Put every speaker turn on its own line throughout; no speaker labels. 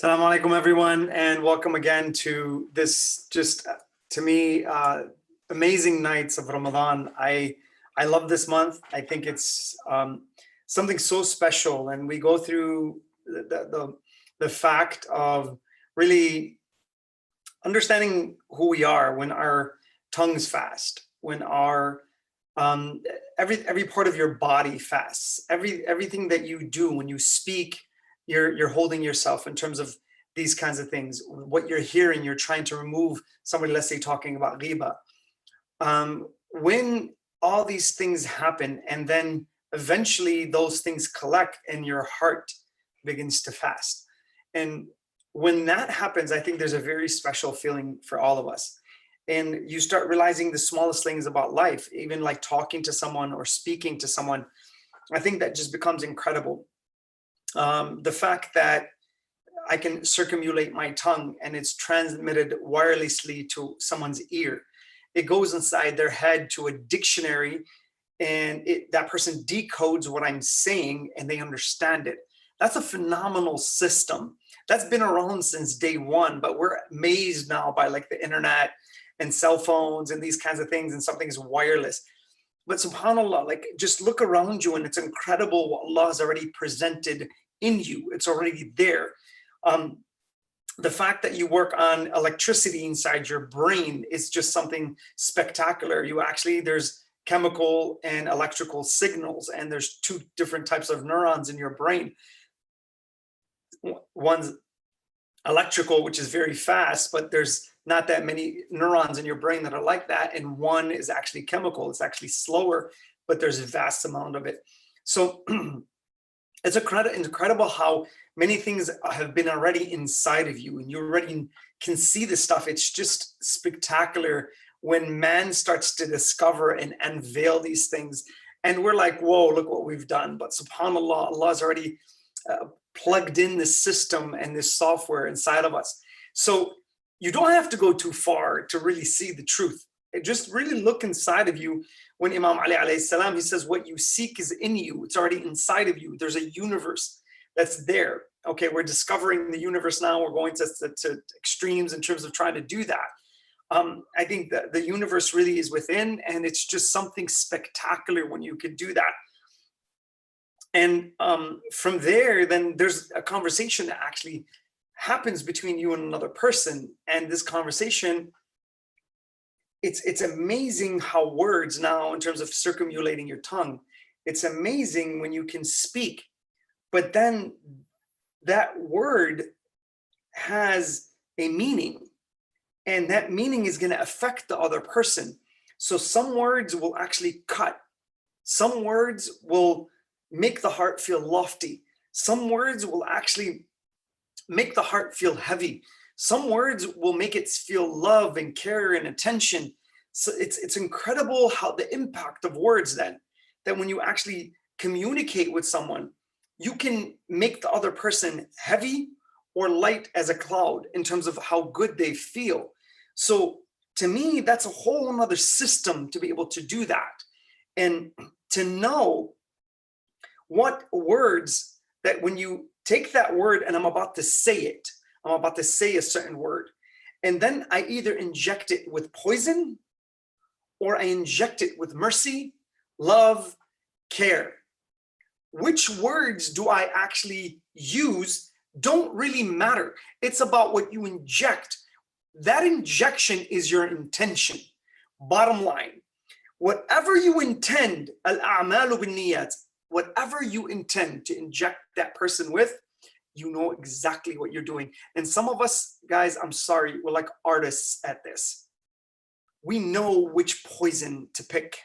Assalamu alaikum, everyone, and welcome again to this to me, amazing nights of Ramadan. I love this month. I think it's something so special, and we go through the fact of really understanding who we are when our tongues fast, when our every part of your body fasts, everything that you do when you speak. You're holding yourself in terms of these kinds of things. What you're hearing, you're trying to remove somebody, let's say, talking about ghiba. When all these things happen, and then eventually those things collect and your heart begins to fast. And when that happens, I think there's a very special feeling for all of us. And you start realizing the smallest things about life, even like talking to someone or speaking to someone. I think that just becomes incredible. The fact that I can circumambulate my tongue and it's transmitted wirelessly to someone's ear. It goes inside their head to a dictionary, and that person decodes what I'm saying and they understand it. That's a phenomenal system. That's been around since day one, but we're amazed now by like the internet and cell phones and these kinds of things, and something's wireless. But subhanAllah, like just look around you and it's incredible what Allah has already presented in you. It's already there. The fact that you work on electricity inside your brain is just something spectacular. There's chemical and electrical signals, and there's two different types of neurons in your brain. One's electrical, which is very fast, but there's not that many neurons in your brain that are like that. And one is actually chemical. It's actually slower, but there's a vast amount of it. So it's incredible how many things have been already inside of you, and you already can see this stuff. It's just spectacular when man starts to discover and unveil these things. And we're like, whoa, look what we've done. But subhanAllah, Allah's already plugged in this system and this software inside of us. So you don't have to go too far to really see the truth. Just really look inside of you. When Imam Ali alayhi salam, he says, what you seek is in you. It's already inside of you. There's a universe that's there. Okay, we're discovering the universe now. We're going to extremes in terms of trying to do that. I think that the universe really is within, and it's just something spectacular when you could do that. And from there, then there's a conversation that actually happens between you and another person. And this conversation, it's amazing how words now, in terms of circumambulating your tongue, it's amazing when you can speak, but then that word has a meaning, and that meaning is going to affect the other person. So some words will actually cut. Some words will make the heart feel lofty. Some words will actually make the heart feel heavy. Some words will make it feel love and care and attention. So it's incredible how the impact of words then, that when you actually communicate with someone, you can make the other person heavy or light as a cloud in terms of how good they feel. So to me, that's a whole nother system to be able to do that. And to know what words, that when you take that word and I'm about to say a certain word, and then I either inject it with poison or I inject it with mercy, love, care. Which words do I actually use don't really matter. It's about what you inject. That injection is your intention. Bottom line, whatever you intend, al-a'malu bin-niyat, whatever you intend to inject that person with, you know exactly what you're doing. And some of us, guys, I'm sorry, we're like artists at this. We know which poison to pick,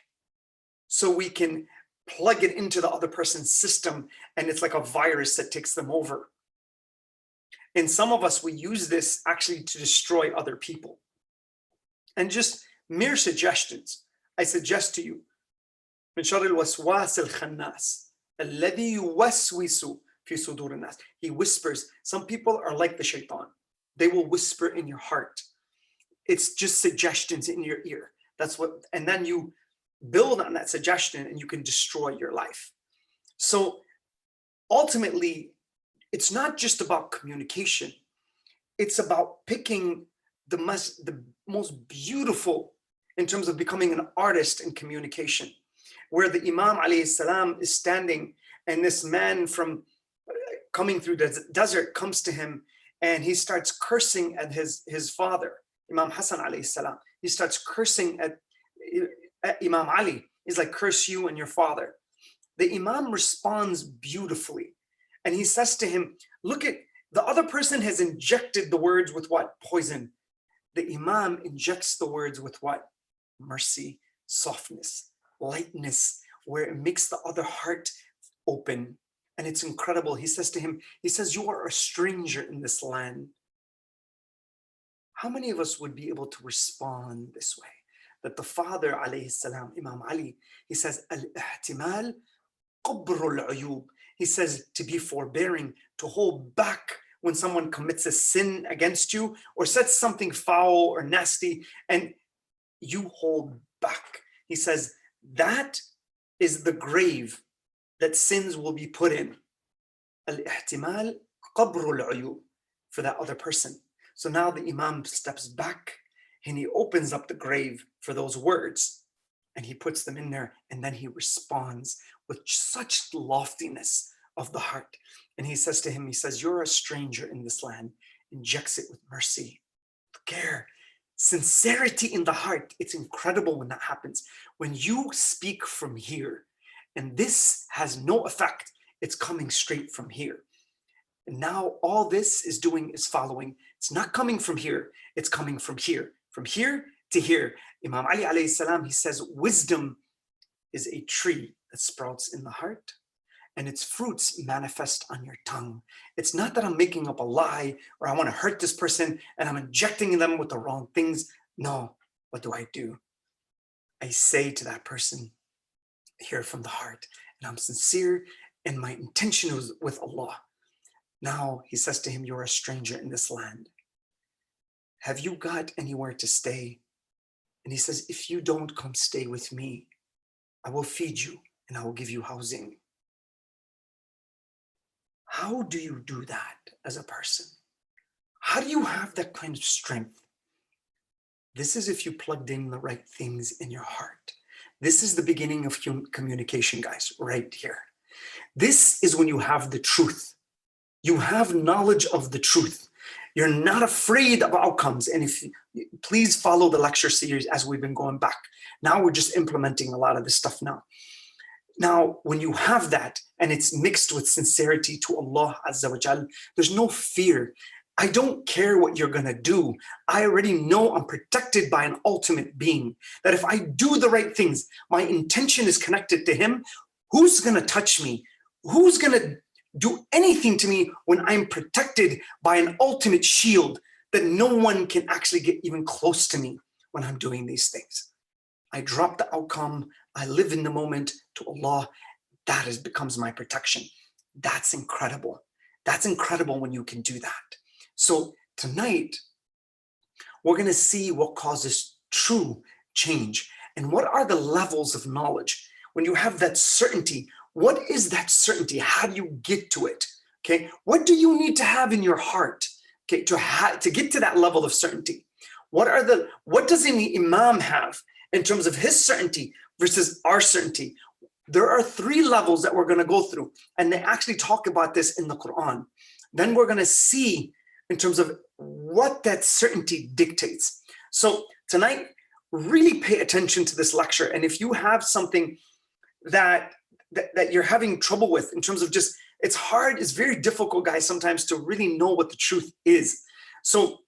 so we can plug it into the other person's system, and it's like a virus that takes them over. And some of us, we use this actually to destroy other people. And just mere suggestions, I suggest to you, من شر الوسواس الخناس الذي يوسوس في صدور الناس. He whispers. Some people are like the shaitan. They will whisper in your heart. It's just suggestions in your ear. That's what, and then you build on that suggestion and you can destroy your life. So ultimately, it's not just about communication. it's about picking the most beautiful in terms of becoming an artist in communication, where the Imam alayhi salam is standing, and this man from coming through the desert comes to him, and he starts cursing at his father, Imam Hassan alayhi salam. He starts cursing at Imam Ali. He's like, curse you and your father. The Imam responds beautifully, and he says to him, look, at the other person has injected the words with what? Poison. The Imam injects the words with what? Mercy, softness, lightness, where it makes the other heart open. And it's incredible. He says to him, he says, you are a stranger in this land. How many of us would be able to respond this way? That the father, alayhi salam, Imam Ali, he says, al-ihtimal qabrul uyub. He says to be forbearing, to hold back when someone commits a sin against you or says something foul or nasty, and you hold back. He says that is the grave that sins will be put in. Al-ihtimal qabrul uyub, for that other person. So now the Imam steps back and he opens up the grave for those words and he puts them in there, and then he responds with such loftiness of the heart. And he says to him, he says, you're a stranger in this land. Injects it with mercy, care, sincerity in the heart. It's incredible when that happens. When you speak from here, and this has no effect, it's coming straight from here. And now all this is doing is following. It's not coming from here, it's coming from here to here. Imam Ali alayhi salam, he says, wisdom is a tree that sprouts in the heart, and its fruits manifest on your tongue. It's not that I'm making up a lie or I want to hurt this person and I'm injecting them with the wrong things. No, what do? I say to that person, hear from the heart, and I'm sincere, and my intention was with Allah. Now he says to him, you're a stranger in this land. Have you got anywhere to stay? And he says, if you don't come stay with me, I will feed you and I will give you housing. How do you do that as a person? How do you have that kind of strength? This is if you plugged in the right things in your heart. This is the beginning of communication, guys, right here. This is when you have the truth. You have knowledge of the truth. You're not afraid of outcomes. And if please follow the lecture series as we've been going back. Now we're just implementing a lot of this stuff now. Now, when you have that and it's mixed with sincerity to Allah Azza wa Jal, there's no fear. I don't care what you're going to do. I already know I'm protected by an ultimate being. That if I do the right things, my intention is connected to him. Who's going to touch me? Who's going to do anything to me when I'm protected by an ultimate shield that no one can actually get even close to me when I'm doing these things? I drop the outcome. I live in the moment to Allah. That becomes my protection. That's incredible. That's incredible when you can do that. So tonight, we're going to see what causes true change and what are the levels of knowledge. When you have that certainty, what is that certainty? How do you get to it? Okay, what do you need to have in your heart, okay, to get to that level of certainty? What does an imam have in terms of his certainty versus our certainty? There are 3 levels that we're going to go through, and they actually talk about this in the Quran. Then we're going to see in terms of what that certainty dictates. So tonight, really pay attention to this lecture. And if you have something that you're having trouble with in terms of just, it's hard, it's very difficult, guys, sometimes to really know what the truth is. So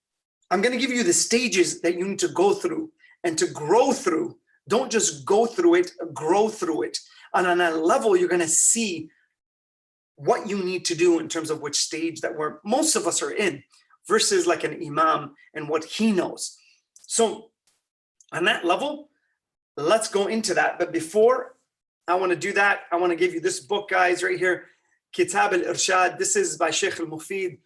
I'm going to give you the stages that you need to go through and to grow through. Don't just go through it, grow through it. And on that level, you're going to see what you need to do in terms of which stage that most of us are in versus like an imam and what he knows. So on that level, let's go into that. But before I want to do that, I want to give you this book, guys, right here, Kitab al-Irshad. This is by Sheikh al-Mufid,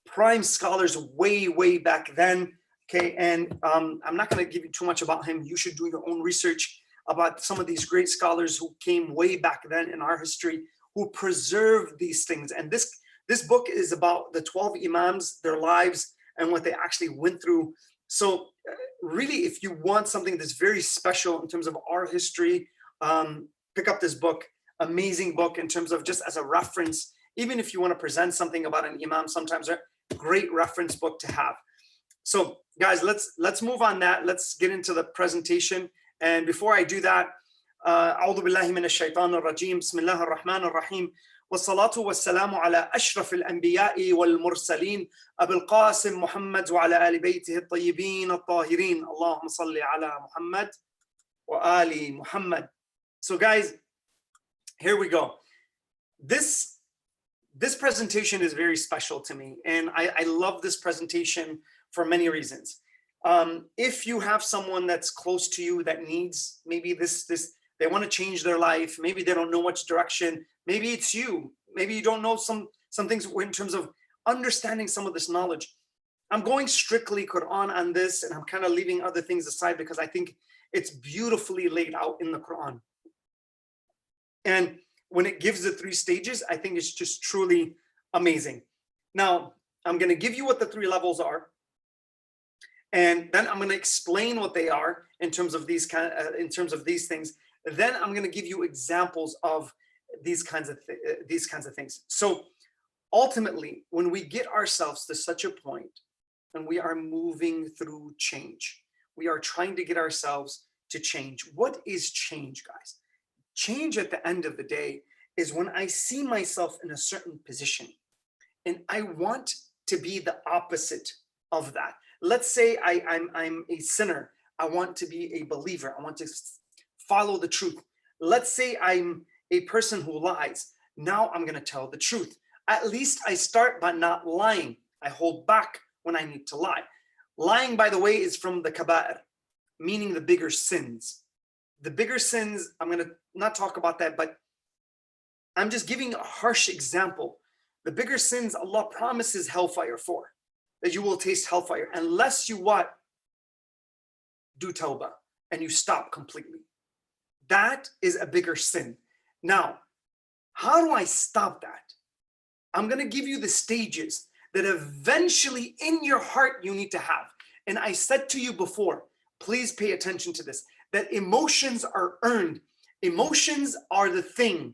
prime scholars way back then. Okay, and I'm not going to give you too much about him. You should do your own research about some of these great scholars who came way back then in our history, who preserved these things. And this book is about the 12 imams, their lives, and what they actually went through. So really, if you want something that's very special in terms of our history, pick up this book. Amazing book in terms of just as a reference. Even if you want to present something about an imam, sometimes a great reference book to have. So guys, let's move on that. Let's get into the presentation. And before I do that, أعوذ بالله من الشيطان الرجيم بسم الله الرحمن الرحيم والصلاة والسلام على أشرف الأنبياء والمرسلين أبي القاسم محمد وعلى آل بيته الطيبين الطاهرين اللهم صل على محمد وآل محمد. So guys, here we go. This presentation is very special to me, and I love this presentation for many reasons. If you have someone that's close to you that needs maybe this they want to change their life, maybe they don't know which direction, maybe it's you, maybe you don't know some things in terms of understanding some of this knowledge. I'm going strictly Quran on this, and I'm kind of leaving other things aside because I think it's beautifully laid out in the Quran. And when it gives the 3 stages, I think it's just truly amazing. Now, I'm going to give you what the 3 levels are, and then I'm going to explain what they are in terms of these things. Then I'm going to give you examples of these kinds of things. So ultimately, when we get ourselves to such a point and we are moving through change, we are trying to get ourselves to change. What is change, guys? Change at the end of the day is when I see myself in a certain position and I want to be the opposite of that. Let's say I'm a sinner. I want to be a believer. I want to follow the truth. Let's say I'm a person who lies. Now I'm going to tell the truth. At least I start by not lying. I hold back when I need to lie. Lying, by the way, is from the kaba'ir, meaning the bigger sins. The bigger sins, I'm going to not talk about that, but I'm just giving a harsh example. The bigger sins Allah promises hellfire for, that you will taste hellfire unless you what? Do tawbah and you stop completely. That is a bigger sin. Now, how do I stop that? I'm going to give you the stages that eventually in your heart you need to have. And I said to you before, please pay attention to this, that emotions are earned. Emotions are the thing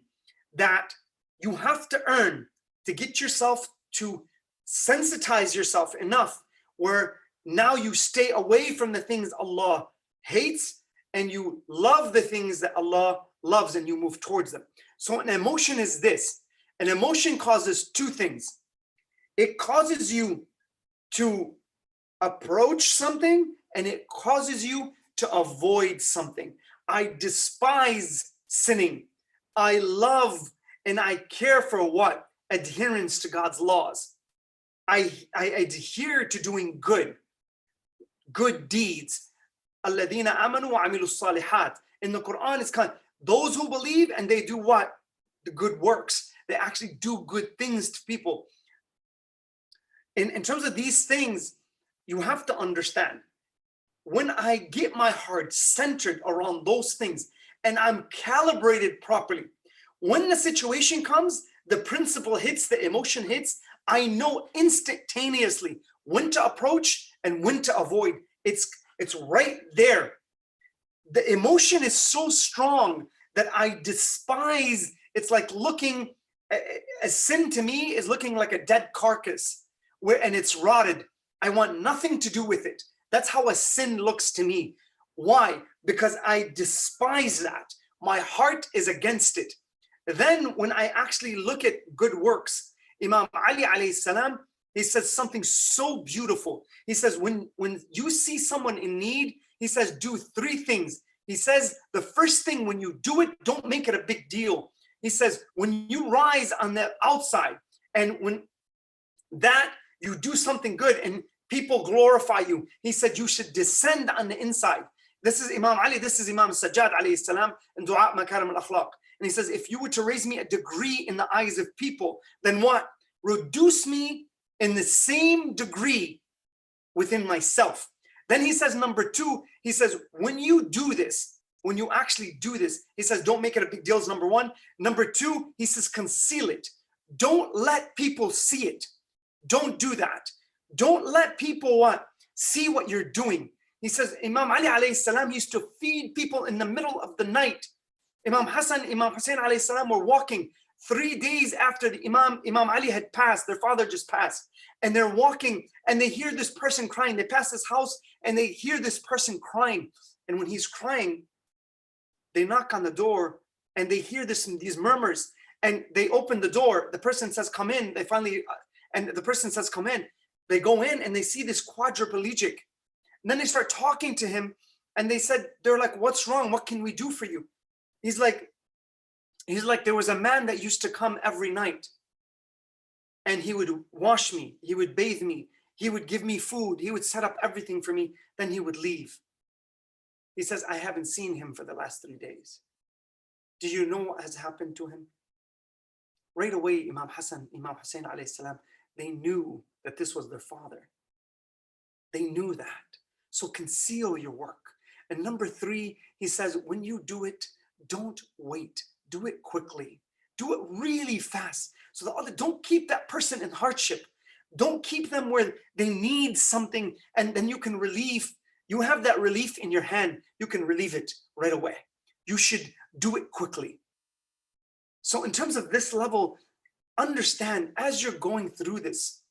that you have to earn to get yourself to sensitize yourself enough where now you stay away from the things Allah hates and you love the things that Allah loves and you move towards them. So an emotion is this. An emotion causes 2 things. It causes you to approach something and it causes you to avoid something. I despise sinning. I love and I care for what? Adherence to God's laws. I adhere to doing good deeds. Alladhina amanu wa amilu salihat. In the Quran, it's kind of those who believe and they do what? The good works. They actually do good things to people. In terms of these things, you have to understand, when I get my heart centered around those things and I'm calibrated properly, when the situation comes, the principle hits, the emotion hits, I know instantaneously when to approach and when to avoid. It's right there. The emotion is so strong that I despise. It's like looking, a sin to me is looking like a dead carcass and it's rotted. I want nothing to do with it. That's how a sin looks to me. Why? Because I despise that. My heart is against it. Then when I actually look at good works, Imam Ali alayhi salam, he says something so beautiful. He says, when you see someone in need, he says, do 3 things. He says, the first thing, when you do it, don't make it a big deal. He says, when you rise on the outside and when that you do something good and people glorify you, he said, you should descend on the inside. This is Imam Ali, this is Imam Sajjad alayhi salam in Du'a Makarim al-Akhlaq. And he says, if you were to raise me a degree in the eyes of people, then what? Reduce me in the same degree within myself. Then he says, number 2, he says, when you do this, when you actually do this, he says, don't make it a big deal is number 1. Number 2, he says, conceal it. Don't let people see it. Don't do that. Don't let people see what you're doing. He says, Imam Ali alayhi salam used to feed people in the middle of the night. Imam Hassan, Imam Hussein alayhi salam were walking 3 days after the Imam Ali had passed. Their father just passed. And they're walking and they hear this person crying. They pass this house and they hear this person crying. And when he's crying, they knock on the door and they hear these murmurs. And they open the door. The person says, come in. And the person says, come in. They go in and they see this quadriplegic. And then they start talking to him. And they're like, what's wrong? What can we do for you? He's like, there was a man that used to come every night. And he would wash me. He would bathe me. He would give me food. He would set up everything for me. Then he would leave. He says, I haven't seen him for the last 3 days. Do you know what has happened to him? Right away, Imam Hassan, Imam Hussein alayhi salam, they knew that this was their father. They knew that. So conceal your work. And number 3, he says, when you do it, don't wait. Do it quickly. Do it really fast. So don't keep that person in hardship. Don't keep them where they need something and then you can relieve. You have that relief in your hand. You can relieve it right away. You should do it quickly. So in terms of this level, understand as you're going through this,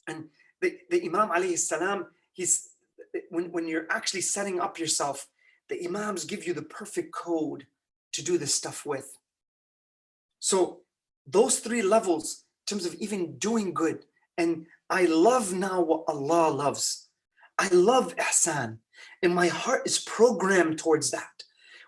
and the Imam alayhi salam, when you're actually setting up yourself, the Imams give you the perfect code to do this stuff with. So those 3 levels, in terms of even doing good, and I love now what Allah loves. I love ihsan, and my heart is programmed towards that,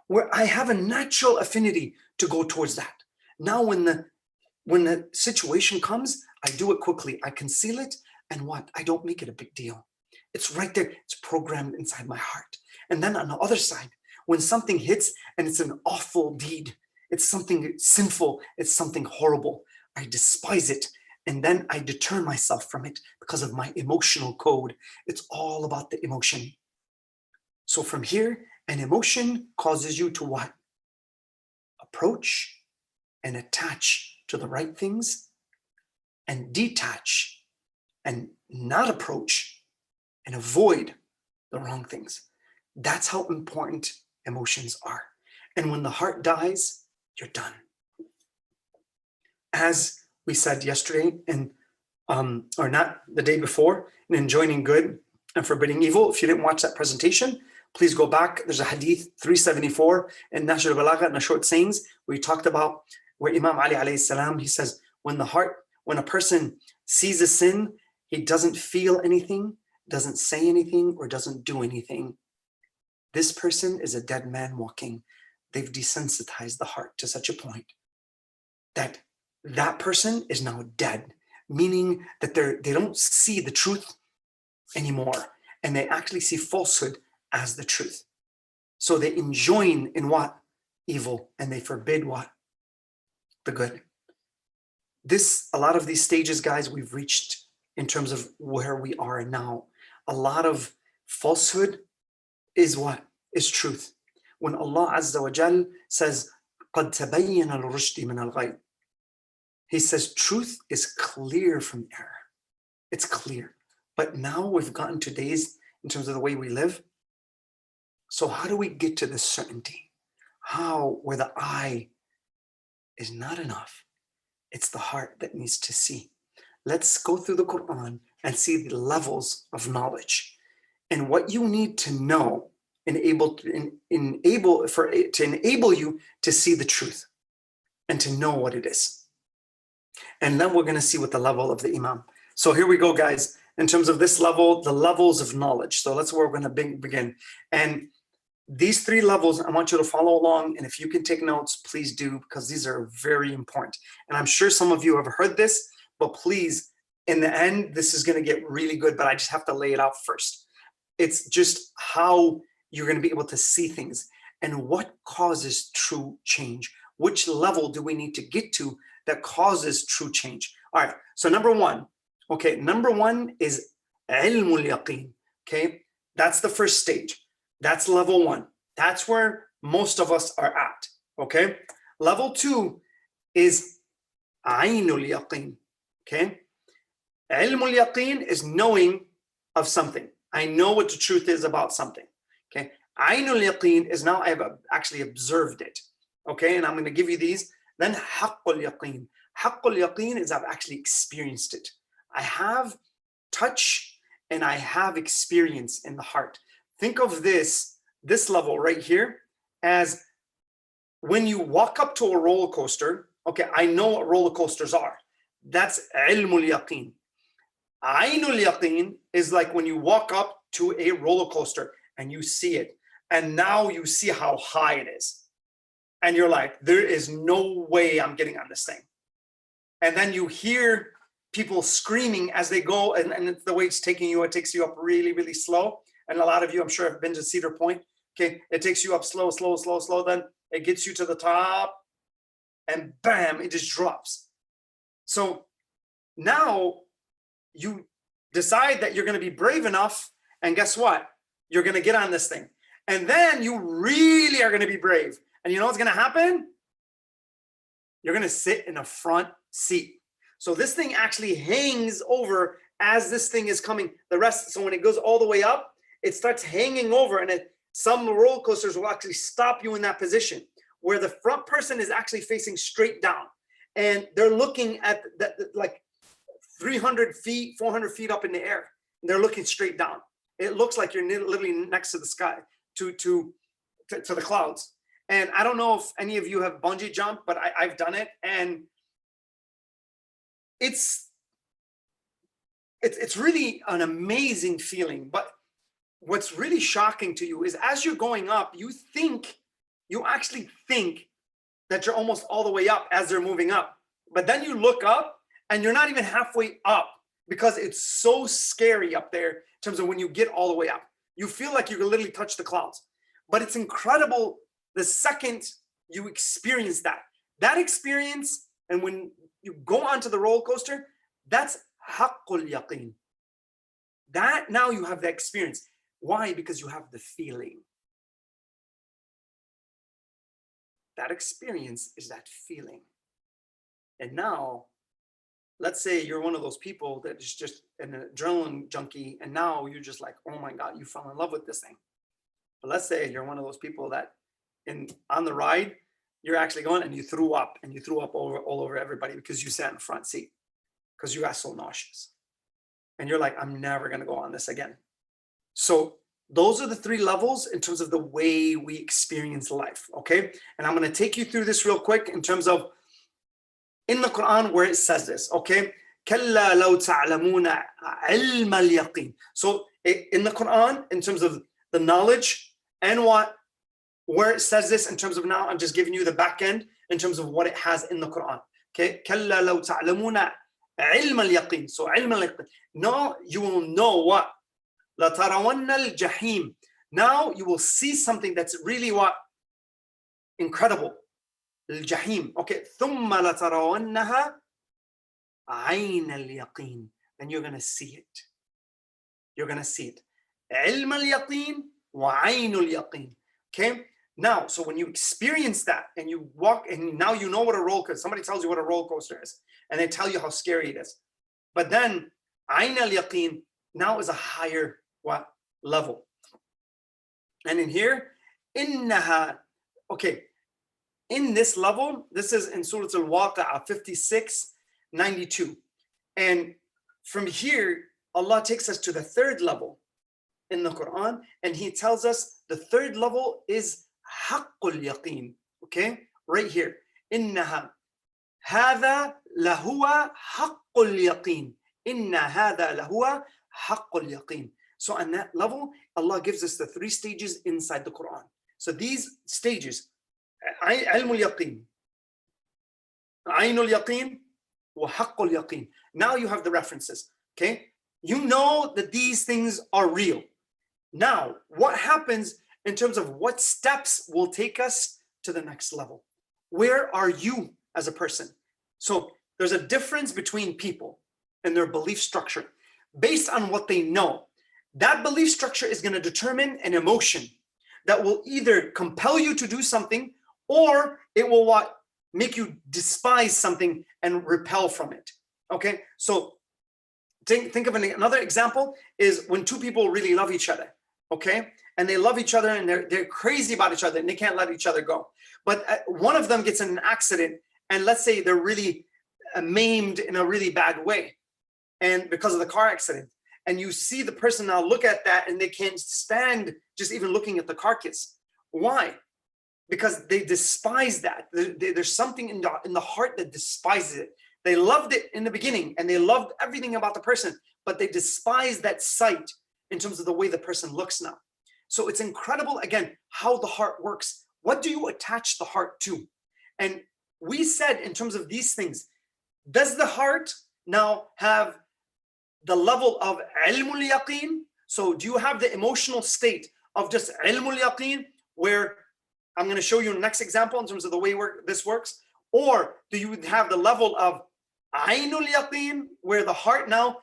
where I have a natural affinity to go towards that. Now when the situation comes, I do it quickly. I conceal it, and I don't make it a big deal. It's right there. It's programmed inside my heart. And then on the other side, when something hits and it's an awful deed, it's something sinful, it's something horrible, I despise it. And then I deter myself from it because of my emotional code. It's all about the emotion. So from here, an emotion causes you to what? Approach and attach to the right things, and detach and not approach and avoid the wrong things. That's how important emotions are. And when the heart dies, you're done. As we said yesterday, or not the day before, in enjoining good and forbidding evil. If you didn't watch that presentation, please go back. There's a hadith 374 in Nahj al-Balagha, in the short sayings, where he talked about where Imam Ali alayhi salam, he says, when a person sees a sin, he doesn't feel anything, doesn't say anything, or doesn't do anything. This person is a dead man walking. They've desensitized the heart to such a point that that person is now dead, meaning that they don't see the truth anymore, and they actually see falsehood as the truth. So they enjoin in what? Evil, and they forbid what? The good. A lot of these stages, guys, we've reached in terms of where we are now. A lot of falsehood is what? Is truth. When Allah Azza wa Jal says, قَدْ تَبَيَّنَ الرُّشْدِ مِنَ الْغَيِّ, He says truth is clear from error. It's clear. But now we've gotten to days in terms of the way we live. So how do we get to this certainty? Where the eye is not enough. It's the heart that needs to see. Let's go through the Quran and see the levels of knowledge and what you need to know to enable you to see the truth and to know what it is. And then we're going to see what the level of the Imam. So here we go, guys. In terms of this level, the levels of knowledge. So that's where we're going to begin. And these 3 levels, I want you to follow along. And if you can take notes, please do, because these are very important. And I'm sure some of you have heard this, but please, in the end, this is going to get really good, but I just have to lay it out first. It's just how you're going to be able to see things and what causes true change. Which level do we need to get to that causes true change? All right, so number 1. Okay, number 1 is ilmul yaqeen. Okay, that's the first stage. That's level 1. That's where most of us are at. Okay, level 2 is ainul yaqeen. Okay, Ilm al-yaqeen is knowing of something. I know what the truth is about something. Okay. Ayn al-yaqeen is now I have actually observed it. Okay. And I'm going to give you these. Then haqq al-yaqeen. Haqq al-yaqeen is I've actually experienced it. I have touch and I have experience in the heart. Think of this level right here as when you walk up to a roller coaster. Okay, I know what roller coasters are. That's ilmul yaqeen. Ainul yaqeen is like when you walk up to a roller coaster and you see it, and now you see how high it is, and you're like, there is no way I'm getting on this thing. And then you hear people screaming as they go, and the way it's taking you, it takes you up really, really slow. And a lot of you, I'm sure, have been to Cedar Point. Okay, it takes you up slow, slow, slow, slow. Then it gets you to the top, and bam, it just drops. So now you decide that you're going to be brave enough, and guess what? You're going to get on this thing. And then you really are going to be brave. And you know what's going to happen? You're going to sit in a front seat. So this thing actually hangs over as this thing is coming. The rest, so when it goes all the way up, it starts hanging over, and some roller coasters will actually stop you in that position where the front person is actually facing straight down, and they're looking at that like 300 feet, 400 feet up in the air. And they're looking straight down. It looks like you're literally next to the sky, to the clouds. And I don't know if any of you have bungee jumped, but I've done it, and it's really an amazing feeling. But what's really shocking to you is as you're going up, you actually think that you're almost all the way up as they're moving up. But then you look up and you're not even halfway up, because it's so scary up there in terms of when you get all the way up. You feel like you can literally touch the clouds. But it's incredible the second you experience that experience. And when you go onto the roller coaster, that's haqqul yaqeen. That now you have the experience. Why? Because you have the feeling. That experience is that feeling. And now, let's say you're one of those people that is just an adrenaline junkie, and now you're just like, oh my God, you fell in love with this thing. But let's say you're one of those people that on the ride, you're actually going and you threw up all over everybody because you sat in the front seat because you got so nauseous. And you're like, I'm never going to go on this again. So those are the three levels in terms of the way we experience life. Okay. And I'm going to take you through this real quick in terms of in the Quran where it says this. Okay. كَلَّا لَوْ تَعْلَمُونَ عِلْمَ الْيَقِينِ. So in the Quran, in terms of the knowledge and where it says this in terms of, now I'm just giving you the back end in terms of what it has in the Quran. Okay. كَلَّا لَوْ تَعْلَمُونَ عِلْمَ الْيَقِينِ. So عِلْمَ الْيَقِينِ. Now you will know what? لَتَرَوَنَّ الْجَحِيمِ. Now you will see something that's really what? Incredible. الجحيم. Okay. ثُمَّ لَتَرَوَنَّهَا عَيْنَ الْيَقِينِ. Then you're going to see it. You're going to see it. علم اليقين وعين اليقين. Okay. Now, so when you experience that and you walk, and now you know what a roller coaster, somebody tells you what a roller coaster is, and they tell you how scary it is. But then عين اليقين now is a higher what level. And in here, إنها, okay, in this level, this is in Surah Al-Waqi'ah 56:92. And from here, Allah takes us to the third level in the Quran, and He tells us the third level is haqqul yaqeen. Okay, right here. إنها هذا لهو haqqul yaqeen. إن هذا لهو haqqul yaqeen. So on that level, Allah gives us the three stages inside the Quran. So these stages, علم اليقين, عين اليقين, وحق اليقين. Now you have the references. Okay, you know that these things are real. Now, what happens in terms of what steps will take us to the next level? Where are you as a person? So there's a difference between people and their belief structure based on what they know. That belief structure is going to determine an emotion that will either compel you to do something, or it will what? Make you despise something and repel from it. Okay, so think of another example is when two people really love each other, okay? And they love each other and they're crazy about each other and they can't let each other go. But one of them gets in an accident and let's say they're really maimed in a really bad way and because of the car accident. And you see the person now look at that and they can't stand just even looking at the carcass. Why? Because they despise that. There's something in the heart that despises it. They loved it in the beginning and they loved everything about the person, but they despise that sight in terms of the way the person looks now. So it's incredible, again, how the heart works. What do you attach the heart to? And we said in terms of these things, does the heart now have the level of ilmul yaqeen? So do you have the emotional state of just ilmul yaqeen, where I'm going to show you the next example in terms of the way this works? Or do you have the level of ainul yaqeen, where the heart now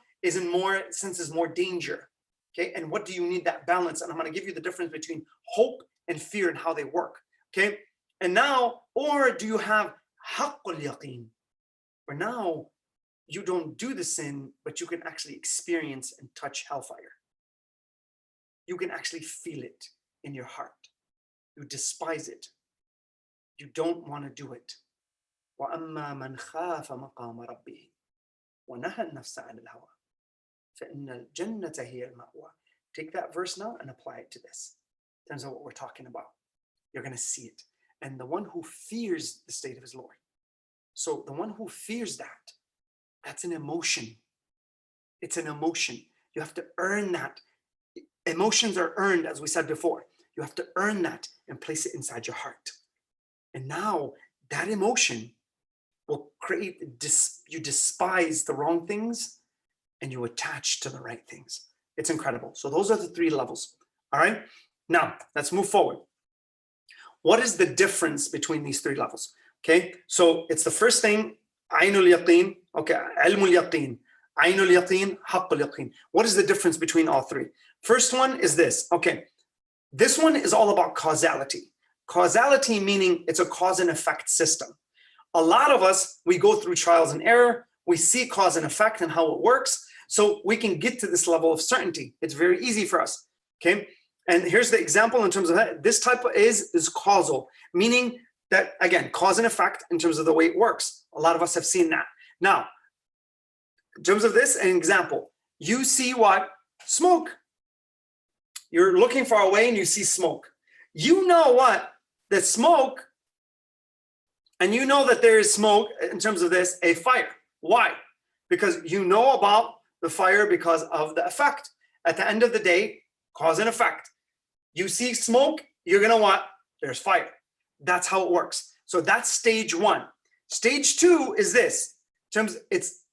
senses more danger? Okay, and what do you need that balance? And I'm going to give you the difference between hope and fear and how they work. Okay, and now, or do you have haqqul yaqeen, where now you don't do the sin, but you can actually experience and touch hellfire. You can actually feel it in your heart. You despise it. You don't want to do it. وَأَمَّا مَنْ خَافَ مَقَامَ رَبِّهِ وَنَهَى النَّفْسَ عَنِ الْهَوَى فَإِنَّ الْجَنَّةَ هِيَ الْمَأْوَى. Take that verse now and apply it to this. In terms of what we're talking about. You're going to see it. And the one who fears the state of his Lord. So the one who fears that, that's an emotion. It's an emotion. You have to earn that. Emotions are earned, as we said before. You have to earn that and place it inside your heart. And now that emotion will create, you despise the wrong things and you attach to the right things. It's incredible. So those are the 3 levels. All right. Now let's move forward. What is the difference between these 3 levels? Okay. So it's the first thing, ainul yaqeen. Okay. Ilmul yaqeen, ainul yaqeen, haqqul yaqeen. What is the difference between all 3? First one is this. Okay. This one is all about causality. Causality meaning it's a cause and effect system. A lot of us, we go through trials and error. We see cause and effect and how it works. So we can get to this level of certainty. It's very easy for us. Okay. And here's the example in terms of that. This type is causal, meaning that, again, cause and effect in terms of the way it works. A lot of us have seen that. Now, in terms of this, an example, you see what? Smoke. You're looking far away and you see smoke. You know what? That smoke, and you know that there is smoke in terms of this, a fire. Why? Because you know about the fire because of the effect. At the end of the day, cause and effect. You see smoke, you're gonna what? There's fire. That's how it works. So that's stage 1. Stage 2 is this. In terms, it's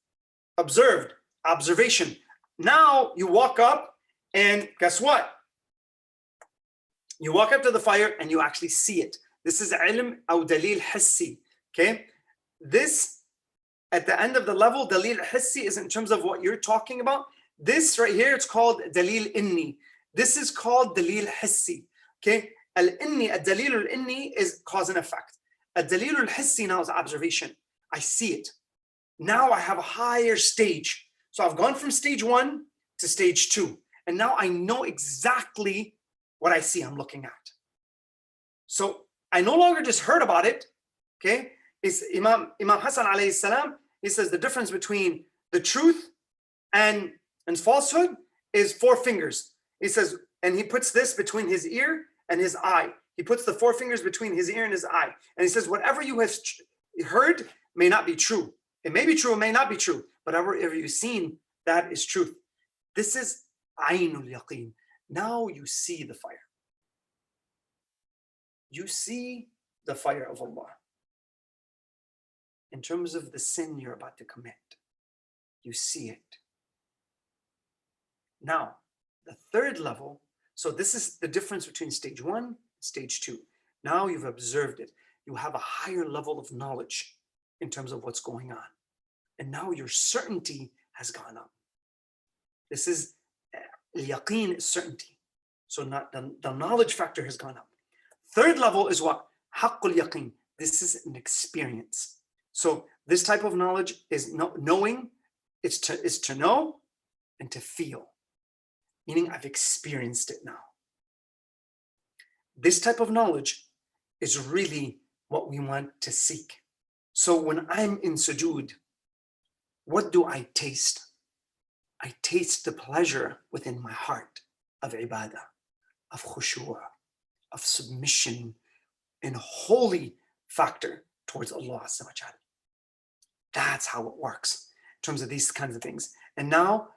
observed, observation. Now you walk up and guess what? You walk up to the fire and you actually see it. This is ilm or dalil hissi. Okay. This at the end of the level, dalil hissi is in terms of what you're talking about. This right here, it's called dalil inni. This is called dalil hissi. Okay. Al-inni, al-dalil al-inni is cause and effect. Al-dalil al-hissi now is observation. I see it. Now I have a higher stage. So I've gone from stage 1 to stage 2. And now I know exactly what I see I'm looking at. So I no longer just heard about it. Okay. It's Imam Hassan alayhi salam, he says the difference between the truth and falsehood is 4 fingers. He says, and he puts this between his ear and his eye. He puts the 4 fingers between his ear and his eye. And he says, whatever you have heard may not be true. It may be true, it may not be true, but whatever you've seen, that is truth. This is ainul yaqeen. Now you see the fire. You see the fire of Allah. In terms of the sin you're about to commit, you see it. Now, the 3rd level, so this is the difference between stage 1 and stage 2. Now you've observed it. You have a higher level of knowledge in terms of what's going on. And now your certainty has gone up. This is yaqeen, is certainty. So not the knowledge factor has gone up. 3rd level is what? Haqqul yaqeen. This is an experience. So this type of knowledge is knowing. It's to know. and to feel, meaning I've experienced it now. This type of knowledge is really what we want to seek. So when I'm in sujood, what do I taste? I taste the pleasure within my heart of ibadah, of khushu', of submission and holy factor towards Allah Azza wa Jalla. That's how it works in terms of these kinds of things. And now,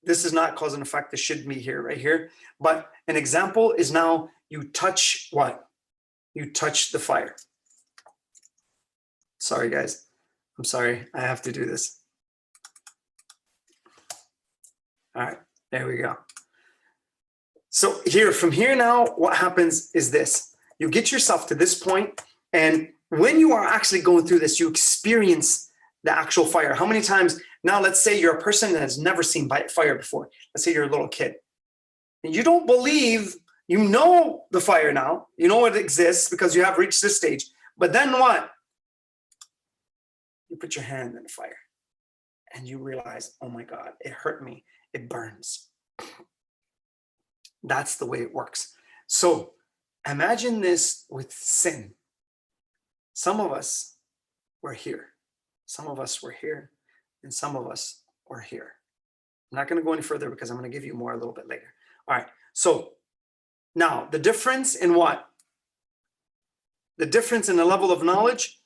this is not cause and effect, this should be here, right here. But an example is now you touch what? You touch the fire. Sorry, guys. I'm sorry. I have to do this. All right, there we go. So here, from here now, what happens is this. You get yourself to this point, and when you are actually going through this, you experience the actual fire. How many times, now let's say you're a person that has never seen fire before. Let's say you're a little kid. And you don't believe, you know the fire now, you know it exists because you have reached this stage. But then what? You put your hand in the fire and you realize, oh my God, it hurt me, it burns. That's the way it works. So imagine this with sin. Some of us were here. Some of us were here, and some of us were here. I'm not going to go any further because I'm going to give you more a little bit later. All right. So now the difference in what? The difference in the level of knowledge.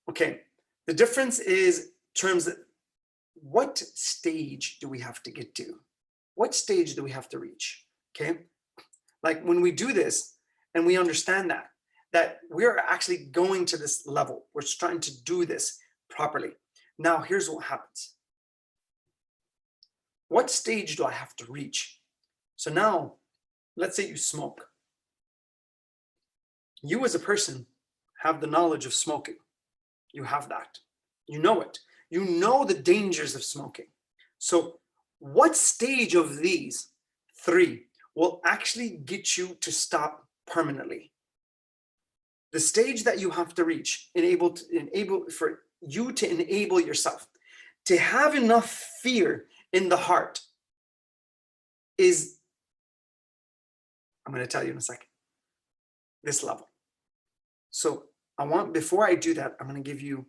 Okay. The difference is in terms of what stage do we have to get to? What stage do we have to reach? Okay. Like when we do this and we understand that we're actually going to this level, we're trying to do this properly. Now, here's what happens. What stage do I have to reach? So now, let's say you smoke. You as a person have the knowledge of smoking. You have that. You know it. You know the dangers of smoking. So what stage of these three will actually get you to stop permanently? The stage that you have to reach, for you to enable yourself to have enough fear in the heart is, I'm going to tell you in a second, this level. So before I do that, I'm going to give you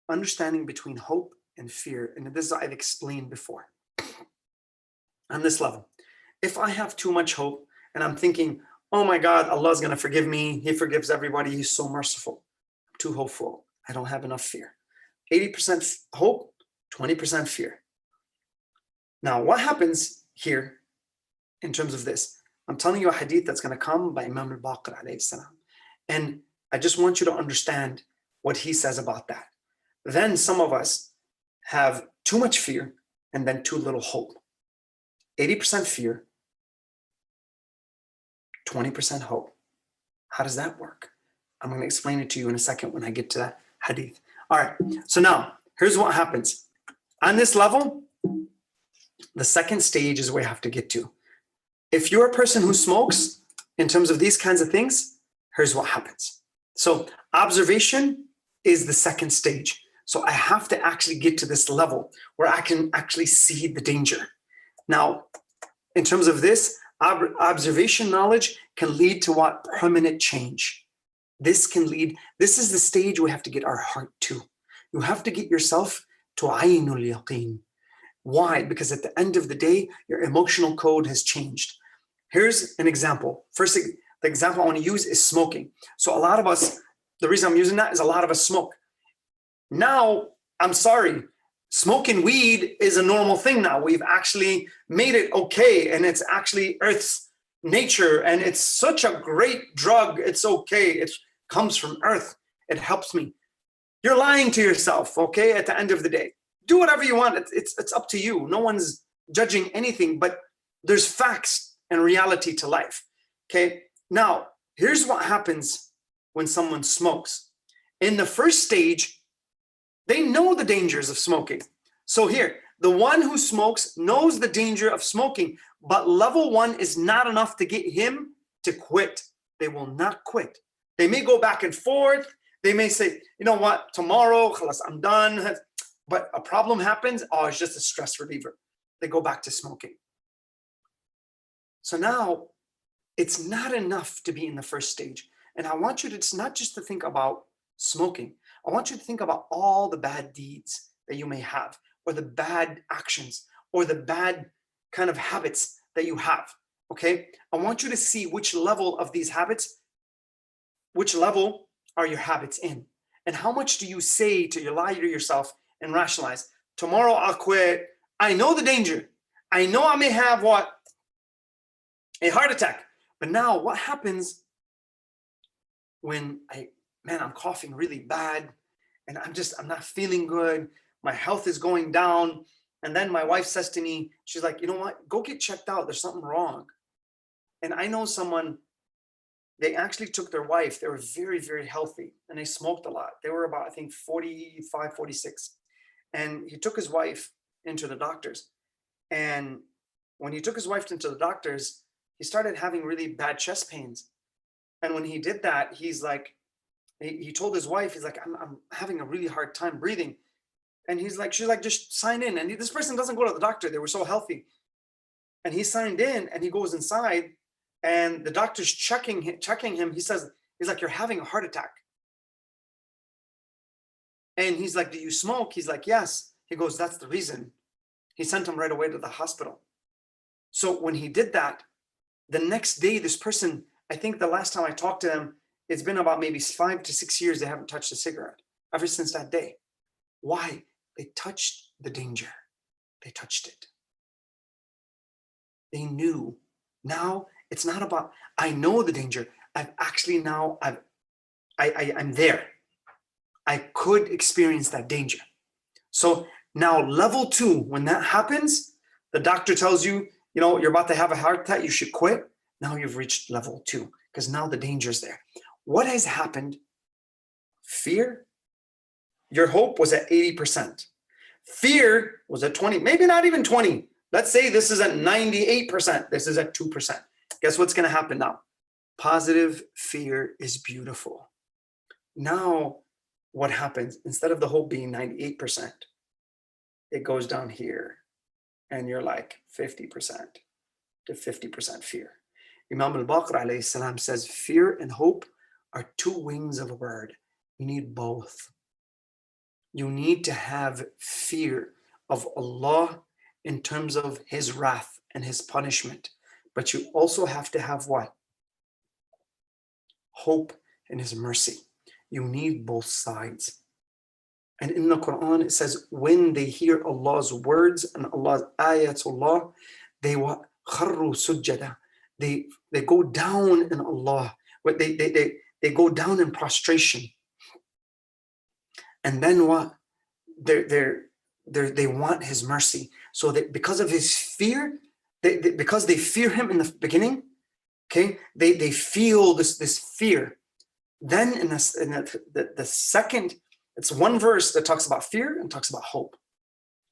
understanding between hope and fear. And this I've explained before. On this level, if I have too much hope and I'm thinking, oh my God, Allah's going to forgive me. He forgives everybody. He's so merciful. I'm too hopeful. I don't have enough fear. 80% hope, 20% fear. Now, what happens here in terms of this? I'm telling you a hadith that's going to come by Imam al-Baqir alayhi salam. And I just want you to understand what he says about that. Then some of us have too much fear and then too little hope. 80% fear, 20% hope. How does that work? I'm going to explain it to you in a second when I get to that hadith. All right, so now here's what happens. On this level, the second stage is where you have to get to. If you're a person who smokes, in terms of these kinds of things, here's what happens. So observation is the second stage. So I have to actually get to this level where I can actually see the danger. Now, in terms of this, observation knowledge can lead to what? Permanent change. This is the stage we have to get our heart to. You have to get yourself to aynul yaqeen. Why? Because at the end of the day, your emotional code has changed. Here's an example. First, the example I want to use is smoking. So a lot of us, the reason I'm using that is a lot of us smoke. Now, I'm sorry, smoking weed is a normal thing now. We've actually made it okay, and it's actually Earth's nature, and it's such a great drug. It's okay. It comes from Earth. It helps me. You're lying to yourself, okay, at the end of the day. Do whatever you want. It's up to you. No one's judging anything, but there's facts and reality to life, okay? Now, here's what happens when someone smokes. In the first stage, they know the dangers of smoking. So here, the one who smokes knows the danger of smoking, but level 1 is not enough to get him to quit. They will not quit. They may go back and forth. They may say, you know what, tomorrow, khalas, I'm done. But a problem happens, oh, it's just a stress reliever. They go back to smoking. So now it's not enough to be in the first stage. And I want you to not just to think about smoking. I want you to think about all the bad deeds that you may have, or the bad actions, or the bad kind of habits that you have. Okay? I want you to see which level of these habits, which level are your habits in? And how much do you say to lie to yourself and rationalize? Tomorrow I'll quit. I know the danger. I know I may have what? A heart attack. But now what happens when I'm coughing really bad and I'm not feeling good. My health is going down. And then my wife says to me, she's like, you know what? Go get checked out. There's something wrong. And I know someone, they actually took their wife. They were very, very healthy and they smoked a lot. They were about, I think, 45, 46. And he took his wife into the doctors. And when he took his wife into the doctors, he started having really bad chest pains. And when he did that, he's like, he told his wife, he's like, I'm having a really hard time breathing. And she's like, just sign in. And this person doesn't go to the doctor. They were so healthy. And he signed in and he goes inside and the doctor's checking him. He's like, you're having a heart attack. And he's like, do you smoke? He's like, yes. He goes, that's the reason. He sent him right away to the hospital. So when he did that, the next day, this person, I think the last time I talked to them, it's been about maybe 5 to 6 years they haven't touched a cigarette ever since that day. Why? They touched the danger. They touched it. They knew. Now it's not about, I know the danger. I'm there. I could experience that danger. So now level 2, when that happens, the doctor tells you, you're about to have a heart attack, you should quit. Now you've reached level 2 because now the danger's there. What has happened? Fear. Your hope was at 80%. Fear was at 20, maybe not even 20. Let's say this is at 98%. This is at 2%. Guess what's going to happen now? Positive fear is beautiful. Now, what happens? Instead of the hope being 98%, it goes down here. And you're like 50% to 50% fear. Imam al-Baqir alayhi salam says, fear and hope are 2 wings of a bird. You need both. You need to have fear of Allah in terms of his wrath and his punishment. But you also have to have what? Hope in his mercy. You need both sides. And in the Quran, it says, when they hear Allah's words and Allah's ayatullah, they kharru sujjada. They go down in Allah. They go down in prostration. And then what? They want his mercy. So that because of his fear, because they fear him in the beginning, okay, they feel this fear. Then in the second, it's one verse that talks about fear and talks about hope.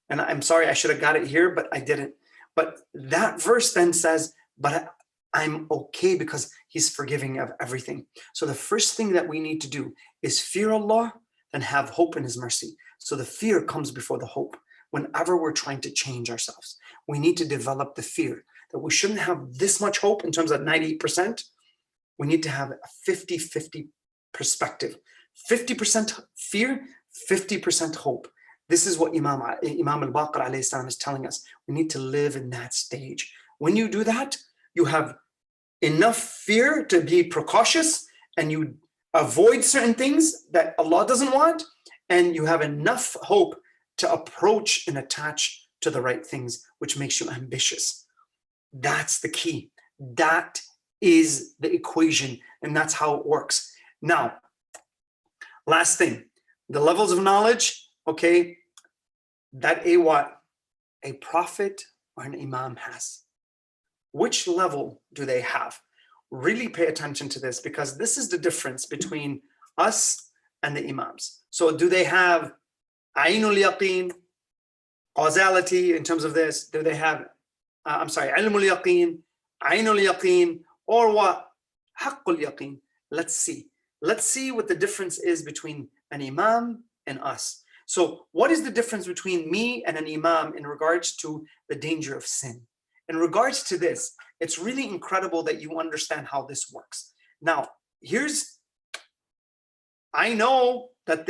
And I'm sorry, I should have got it here, but I didn't. But that verse then says, but I'm okay because he's forgiving of everything. So the first thing that we need to do is fear Allah and have hope in his mercy. So the fear comes before the hope. Whenever we're trying to change ourselves, we need to develop the fear that we shouldn't have this much hope in terms of 98%. We need to have a 50-50 perspective. 50% fear, 50% hope. This is what Imam al-Baqir alayhi salam is telling us. We need to live in that stage. When you do that, you have enough fear to be precautious and you avoid certain things that Allah doesn't want, and you have enough hope to approach and attach to the right things, which makes you ambitious. That's the key. That is the equation, and that's how it works. Now, last thing, the levels of knowledge, okay, that a prophet or an imam has. Which level do they have? Really pay attention to this, because this is the difference between us and the imams. So do they have Ainul Yaqeen, causality in terms of this? Do they have, Ilmul Yaqeen, Ainul Yaqeen, or what? Haqqul Yaqeen. Let's see. Let's see what the difference is between an imam and us. So what is the difference between me and an imam in regards to the danger of sin? In regards to this, it's really incredible that you understand how this works. Now, I know that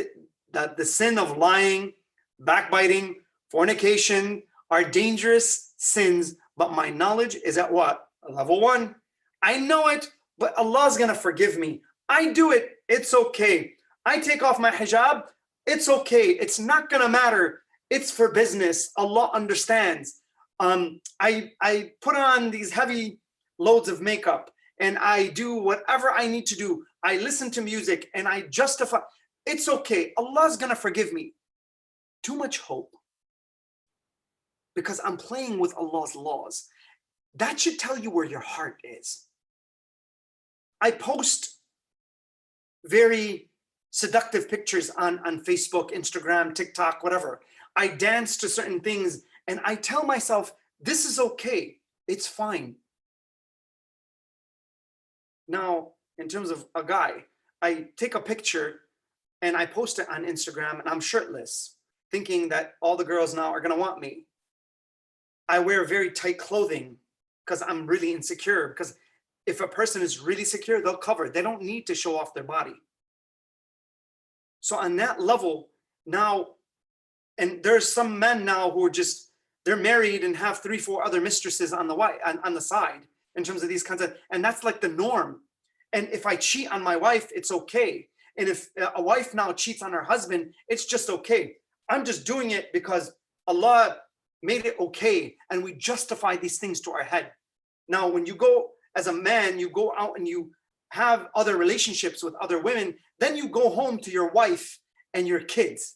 the sin of lying, backbiting, fornication are dangerous sins, but my knowledge is at what? Level 1. I know it, but Allah's gonna forgive me. I do it, it's okay. I take off my hijab, it's okay. It's not gonna matter. It's for business. Allah understands. I put on these heavy loads of makeup and I do whatever I need to do. I listen to music and I justify. It's okay. Allah's gonna forgive me. Too much hope. Because I'm playing with Allah's laws. That should tell you where your heart is. I post very seductive pictures on Facebook, Instagram, TikTok, whatever. I dance to certain things and I tell myself, this is okay. It's fine. Now, in terms of a guy, I take a picture and I post it on Instagram and I'm shirtless, thinking that all the girls now are gonna want me. I wear very tight clothing because I'm really insecure, because if a person is really secure, they'll cover. They don't need to show off their body. So on that level now, and there's some men now who are just, they're married and have 3, 4 other mistresses on the side in terms of these kinds of, and that's like the norm. And if I cheat on my wife, it's okay. And if a wife now cheats on her husband, it's just okay. I'm just doing it because Allah made it okay. And we justify these things to our head. Now, when you go as a man, you go out and you have other relationships with other women, then you go home to your wife and your kids.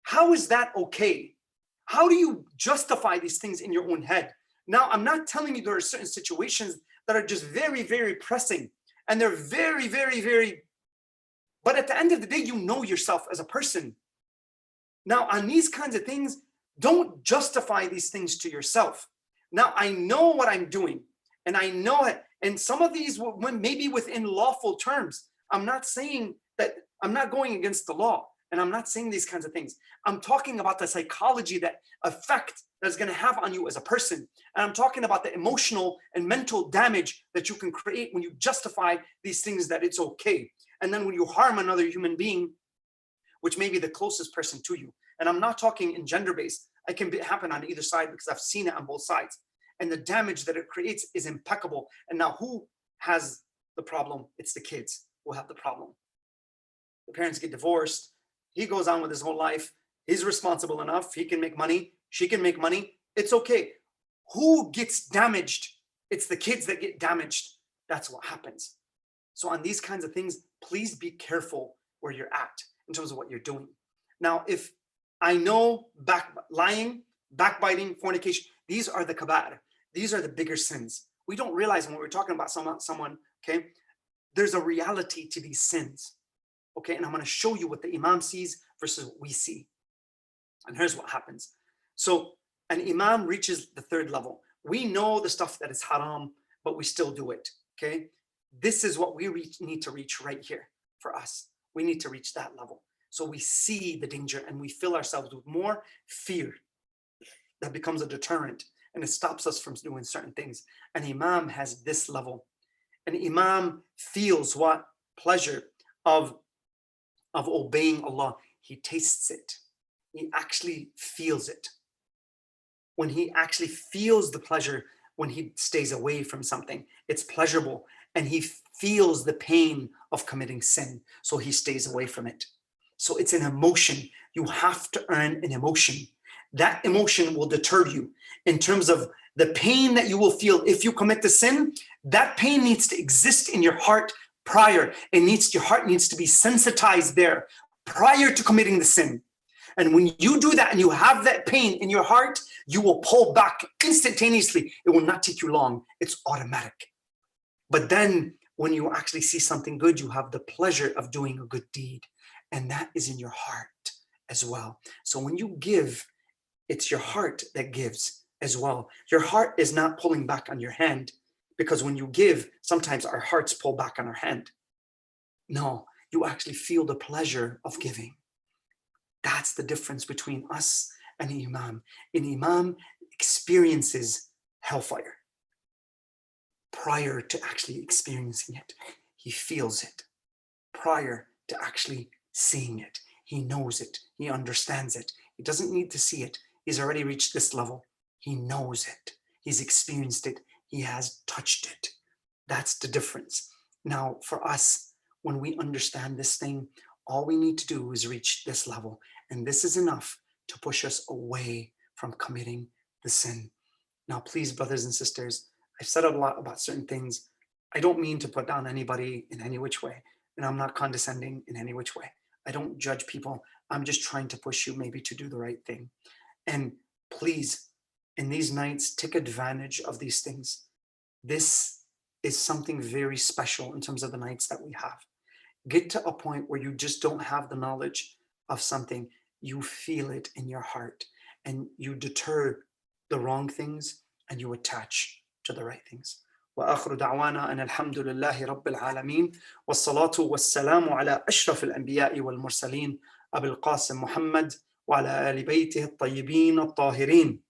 How is that okay? How do you justify these things in your own head? Now, I'm not telling you there are certain situations that are just very, very pressing and they're very, very, very, but at the end of the day, you know yourself as a person. Now, on these kinds of things, don't justify these things to yourself. Now, I know what I'm doing and I know it. And some of these maybe within lawful terms. I'm not saying that, I'm not going against the law and I'm not saying these kinds of things. I'm talking about the psychology, that effect that's going to have on you as a person. And I'm talking about the emotional and mental damage that you can create when you justify these things that it's okay. And then when you harm another human being, which may be the closest person to you. And I'm not talking in gender-based. It can happen on either side because I've seen it on both sides. And the damage that it creates is impeccable. And now who has the problem? It's the kids who have the problem. The parents get divorced. He goes on with his whole life. He's responsible enough. He can make money. She can make money. It's okay. Who gets damaged? It's the kids that get damaged. That's what happens. So on these kinds of things, please be careful where you're at in terms of what you're doing. Now, if I know lying, backbiting, fornication, these are the kaba'ir. These are the bigger sins. We don't realize when we're talking about someone, okay, there's a reality to these sins, okay? And I'm going to show you what the imam sees versus what we see. And here's what happens. So an imam reaches the 3rd level. We know the stuff that is haram, but we still do it, okay? This is what we need to reach right here for us. We need to reach that level. So we see the danger and we fill ourselves with more fear that becomes a deterrent and it stops us from doing certain things. An imam has this level. An imam feels what? Pleasure of obeying Allah. He tastes it. He actually feels it. When he actually feels the pleasure when he stays away from something, it's pleasurable. And he feels the pain of committing sin, so he stays away from it. So it's an emotion. You have to earn an emotion. That emotion will deter you in terms of the pain that you will feel if you commit the sin. That pain needs to exist in your heart prior. Your heart needs to be sensitized there prior to committing the sin. And when you do that and you have that pain in your heart, you will pull back instantaneously. It will not take you long. It's automatic. But then when you actually see something good, you have the pleasure of doing a good deed. And that is in your heart as well. So when you give, it's your heart that gives as well. Your heart is not pulling back on your hand, because when you give, sometimes our hearts pull back on our hand. No, you actually feel the pleasure of giving. That's the difference between us and an imam. An imam experiences hellfire prior to actually experiencing it. He feels it prior to actually seeing it. He knows it. He understands it. He doesn't need to see it. He's already reached this level. He knows it. He's experienced it. He has touched it. That's the difference. Now, for us, when we understand this thing, all we need to do is reach this level. And this is enough to push us away from committing the sin. Now, please, brothers and sisters, I've said a lot about certain things. I don't mean to put down anybody in any which way, and I'm not condescending in any which way. I don't judge people. I'm just trying to push you maybe to do the right thing. And please, in these nights, take advantage of these things. This is something very special in terms of the nights that we have. Get to a point where you just don't have the knowledge of something. You feel it in your heart, and you deter the wrong things and you attach to the right things. وآخر دعوانا أن الحمد لله رب العالمين والصلاة والسلام على أشرف الأنبياء والمرسلين أبي القاسم محمد وعلى آل بيته الطيبين الطاهرين.